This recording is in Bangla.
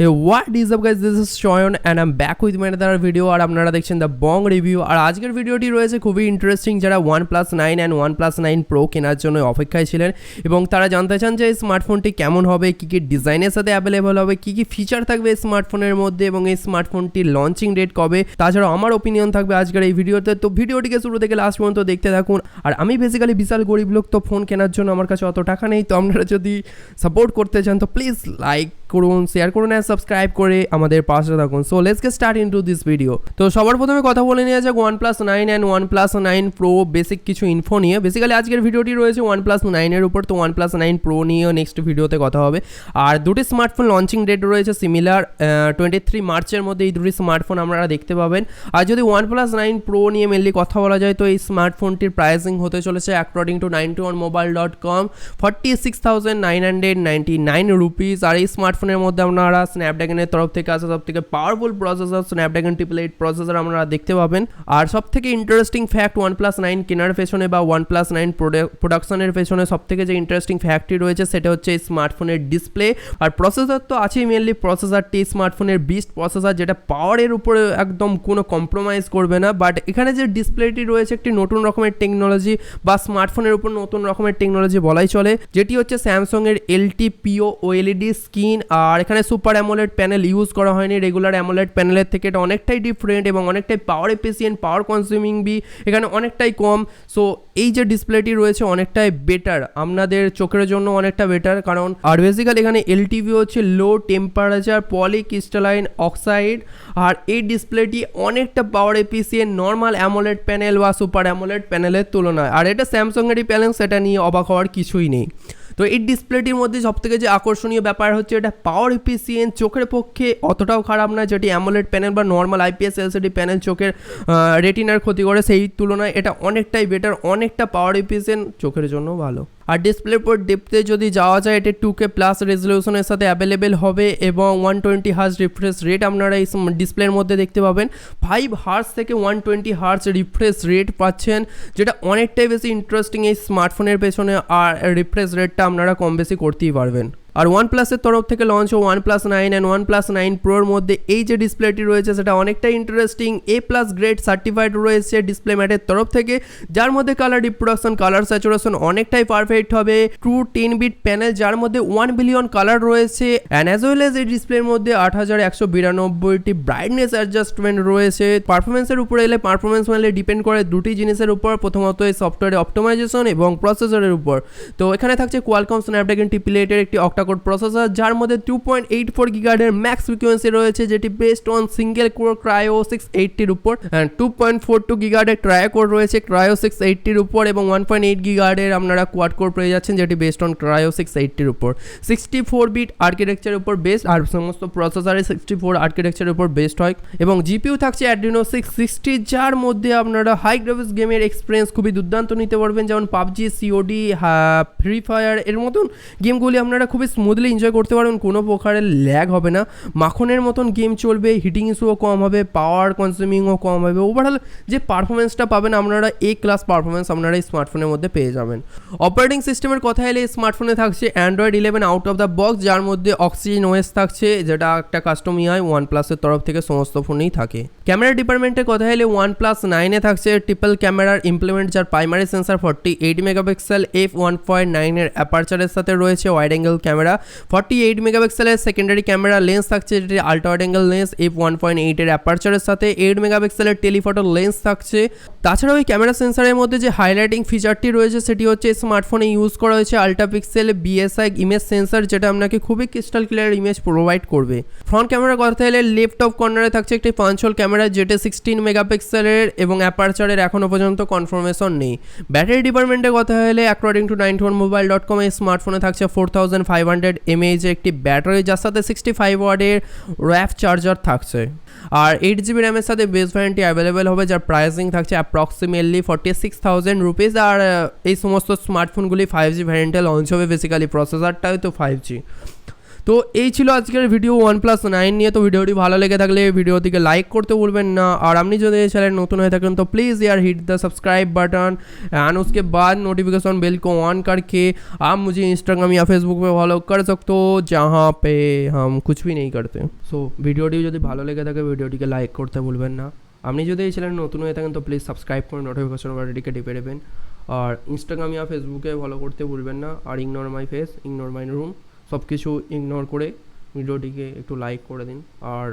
Hey, what is up guys, this is Shoyan and I'm back with my another video আর আপনারা দেখছেন দ্য বং রিভিউ। আর আজকের ভিডিওটি রয়েছে খুবই ইন্টারেস্টিং, যারা OnePlus 9 অ্যান্ড OnePlus 9 Pro কেনার জন্য অপেক্ষায় ছিলেন এবং তারা জানতে চান যে এই স্মার্টফোনটি কেমন হবে, কী কী ডিজাইনের সাথে অ্যাভেলেবল হবে, কী কী ফিচার থাকবে এই স্মার্টফোনের মধ্যে এবং এই স্মার্টফোনটির লঞ্চিং ডেট কবে, তাছাড়াও আমার ওপিনিয়ন থাকবে আজকের এই ভিডিওতে। তো ভিডিওটিকে শুরু থেকে লাস্ট পর্যন্ত দেখতে থাকুন। আর আমি বেসিক্যালি বিশাল গরিব লোক, তো ফোন কেনার জন্য আমার কাছে অত টাকা নেই। তো আপনারা যদি সাপোর্ট করতে চান তো প্লিজ লাইক করুন, শেয়ার করুন আর সাবস্ক্রাইব করে আমাদের পাশে থাকুন। So let's get start into this video. তো সবার প্রথমে কথা বলে নেওয়া যাক OnePlus 9 and OnePlus 9 Pro basic কিছু ইনফো নিয়ে। বেসিক্যালি আজকের ভিডিওটি রয়েছে OnePlus 9 এর উপর, তো OnePlus 9 Pro নিয়েও নেক্সট ভিডিওতে কথা হবে। আর দুটি স্মার্টফোন লঞ্চিং ডেট রয়েছে সিমিলার, 23 মার্চের মধ্যে এই দুটি স্মার্টফোন আপনারা দেখতে পাবেন। আর যদি OnePlus 9 Pro নিয়ে মেনলি কথা বলা যায় তো এই স্মার্টফোনটির প্রাইসিং হতে চলেছে অ্যাকর্ডিং টু 91mobile.com 46,999 রুপিস। আর এই স্মার্টফোনের মধ্যে আপনারা স্ন্যাপড্রাগনের তরফ থেকে আসা সব থেকে পাওয়ারফুল প্রসেসর স্ন্যাপড্রাগন 888 প্রসেসর আপনারা দেখতে পাবেন। আর সব থেকে ইন্টারেস্টিং ফ্যাক্ট OnePlus 9 কেনার পেছনে বা OnePlus 9 প্রোডাকশনের পেছনে সব থেকে যে ইন্টারেস্টিং ফ্যাক্টটি রয়েছে সেটা হচ্ছে এই স্মার্টফোনের ডিসপ্লে। আর প্রসেসর তো আছেই, মেনলি প্রসেসরটি স্মার্টফোনের বিস্ট প্রসেসর, যেটা পাওয়ারের উপরে একদম কোনো কম্প্রোমাইজ করবে না। বাট এখানে যে ডিসপ্লেটি রয়েছে একটি নতুন রকমের টেকনোলজি বা স্মার্টফোনের উপর নতুন রকমের টেকনোলজি বলাই চলে, যেটি হচ্ছে স্যামসাংয়ের LTPO OLED স্ক্রিন। আর এখানে সুপার অ্যামোলেড প্যানেল ইউজ করা হয়নি, রেগুলার অ্যামোলেড প্যানেলের থেকে এটা অনেকটাই ডিফারেন্ট এবং অনেকটাই পাওয়ার এফিসিয়েন্ট, পাওয়ার কনজিউমিং বি এখানে অনেকটাই কম। সো এই যে ডিসপ্লেটি রয়েছে অনেকটাই বেটার, আপনাদের চোখের জন্য অনেকটা বেটার। কারণ আর বেসিক্যালি এখানে LTPO হচ্ছে লো টেম্পারেচার পলিক্রিস্টালাইন অক্সাইড। আর এই ডিসপ্লেটি অনেকটা পাওয়ার এফিসিয়েন্ট নর্মাল অ্যামোলেড প্যানেল বা সুপার অ্যামোলেড প্যানেলের তুলনায়। আর এটা স্যামসাংয়েরই প্যানেল, সেটা নিয়ে অবাক হওয়ার কিছুই নেই। তো এই ডিসপ্লেটির মধ্যে সবথেকে যে আকর্ষণীয় ব্যাপার হচ্ছে এটা পাওয়ার এফিসিয়েন্ট, চোখের পক্ষে অতটাও খারাপ না, যেটি অ্যামোলেড প্যানেল বা নর্মাল IPS LCD প্যানেল চোখের রেটিনার ক্ষতি করে, সেই তুলনায় এটা অনেকটাই বেটার, অনেকটা পাওয়ার এফিসিয়েন্ট, চোখের জন্য ভালো। আর ডিসপ্লের পর ডেপথে যদি যাওয়া যায় এটা 2K প্লাস রেজলিউশনের সাথে অ্যাভেলেবেল হবে এবং 120 হার্জ রিফ্রেশ রেট আপনারা এই ডিসপ্লের মধ্যে দেখতে পাবেন। 5 হার্জ থেকে 120 হার্জ রিফ্রেশ রেট পাচ্ছেন, যেটা অনেকটাই বেশি ইন্টারেস্টিং এই স্মার্টফোনের পেছনে। আর রিফ্রেশ রেটটা আপনারা কম বেশি করতেই পারবেন। আর OnePlus-এর তরফ থেকে লঞ্চ ও OnePlus 9 অ্যান্ড OnePlus 9 Pro-র মধ্যে এই যে ডিসপ্লেটি রয়েছে সেটা অনেকটাই ইন্টারেস্টিং। A+ গ্রেড সার্টিফাইড রয়েছে ডিসপ্লে ম্যাটের তরফ থেকে, যার মধ্যে কালার রিপ্রোডাকশন, কালার স্যাচুরেশন অনেকটাই পারফেক্ট হবে। ট্রু 10-bit প্যানেল, যার মধ্যে 1 বিলিয়ন কালার রয়েছে। অ্যান্ড অ্যাজ ওয়েল এজ এই ডিসপ্লের মধ্যে 8192টি ব্রাইটনেস অ্যাডজাস্টমেন্ট রয়েছে। পারফরমেন্সের উপরে এলে পারফরমেন্স মানে ডিপেন্ড করে দুটি জিনিসের উপর, প্রথমত এই সফটওয়্যার অপটিমাইজেশন এবং প্রসেসরের উপর। তো এখানে থাকছে কোয়ালকম স্ন্যাপড্রাগন 888-এর একটি অক্টা-কোর প্রসেসর, যার মধ্যে 2.84 গিগাহার্টজের ম্যাক্স ফ্রিকোয়েন্সি রয়েছে, যেটি based on single core Kryo 680-র উপর। 2.42 গিগাহার্টজের ট্রায়ো কোর রয়েছে ক্রায়ো 680-র উপর এবং 1.8 গিগাহার্টজের আপনারা কোয়াড কোর পেয়ে যাচ্ছেন, যেটি বেসড অন ক্রায়ো 680-র উপর। 64-বিট আর্কিটেকচারের উপর বেসড, আর সমস্ত প্রসেসরে 64 আর্কিটেকচারের উপর বেসড হয়। এবং জিপিইউ থাকছে Adreno 660, যার মধ্যে আপনারা হাই গ্রাফিক্স গেমের এক্সপিরিয়েন্স খুবই দুর্দান্ত নিতে পারবেন, যেমন PUBG, COD, ফ্রি ফায়ার এর মতন গেমগুলি আপনারা খুবই স্মুথলি এনজয় করতে পারবেন, কোনো প্রকারের ল্যাগ হবে না, মাখনের মতন গেম চলবে, হিটিং ইস্যুও কম হবে, পাওয়ার কনজিউমিংও কম হবে। ওভারঅল যে পারফরমেন্সটা পাবেন আপনারা A+ পারফরমেন্স আপনারা এই স্মার্টফোনের মধ্যে পেয়ে যাবেন। অপারেটিং সিস্টেমের কথা এলে এই স্মার্টফোনে থাকছে Android 11 out of the box, যার মধ্যে Oxygen OS থাকছে, যেটা একটা কাস্টম OnePlus-এর তরফ থেকে সমস্ত ফোনেই থাকে। ক্যামেরা ডিপার্টমেন্টের কথা এলে OnePlus 9-এ থাকছে ট্রিপল ক্যামেরার ইমপ্লিমেন্ট, যার প্রাইমারি সেন্সার 48 মেগাপিক্সেল f1.9-এর অ্যাপারচারের সাথে রয়েছে ওয়াইড অ্যাঙ্গেল ক্যামেরা। 48 মেগাপিক্সেলের সেকেন্ডারি ক্যামেরা লেন্স থাকছে, যেটি আল্ট্রা ওয়াইড অ্যাঙ্গেল লেন্স f1.8-এর অ্যাপারচারের সাথে। 8 মেগাপিক্সেলের টেলিফটো লেন্স থাকছে। তাছাড়া ওই ক্যামেরা সেন্সারের মধ্যে যে হাইলাইটিং ফিচারটি রয়েছে সেটি হচ্ছে স্মার্টফোনে ইউজ করা হয়েছে ultra pixel BSI image sensor, যেটা আপনাকে খুবই ক্রিস্টাল ক্লিয়ার ইমেজ প্রোভাইড করবে। ফ্রন্ট ক্যামেরার কথা এলে লেফট অফ কর্নারে থাকছে একটি পাঞ্চ হোল ক্যামেরা, যেটা 16 মেগাপিক্সেলের এবং অ্যাপারচারের এখনও পর্যন্ত কনফার্মেশন নেই। ব্যাটারি ডিপার্টমেন্টের কথা হলে অ্যাকর্ডিং টু 91mobile.com এই স্মার্টফোনে থাকছে 4500 mAh একটি ব্যাটারি, যার সাথে 65 ওয়াটের র্যাপ চার্জার থাকছে। আর 8GB র্যামের সাথে বেস ভ্যারিয়েন্টটি অ্যাভেলেবেল হবে, যার প্রাইসিং থাকছে অ্যাপ্রক্সিমেটলি 46,000 রুপিস। আর এই সমস্ত স্মার্টফোনগুলি 5G ভ্যারিয়েন্টে লঞ্চ হবে, বেসিক্যালি প্রসেসরটাই তো 5G। তো এই ছিল আজকের ভিডিও OnePlus 9 নিয়ে। তো ভিডিওটি ভালো লেগে থাকলে ভিডিওটিকে লাইক করতে ভুলবেন না, আর আপনি যদি এই চ্যানেল नतून हुए থাকেন तो प्लीज़ यार hit the subscribe button and उसके बाद नोटिफिकेशन बेल को ऑन करके आप मुझे इंस्टाग्राम या फेसबुक पे फॉलो कर सकते हो, जहाँ पे हम कुछ भी नहीं करते। सो ভিডিওটি যদি ভালো লেগে থাকে ভিডিওটিকে লাইক করতে ভুলবেন না। আপনি যদি এই চ্যানেল নতুন হয়ে থাকেন তো প্লিজ সাবস্ক্রাইব করে নোটিফিকেশন বাটনটিকে টিপে দেবেন, আর ইনস্টাগ্রাম ইয়া ফেসবুকে ফলো করতে ভুলবেন না। আর ignore my face, ignore my room, সব কিছু ইগনোর করে ভিডিওটিকে একটু লাইক করে দিন। আর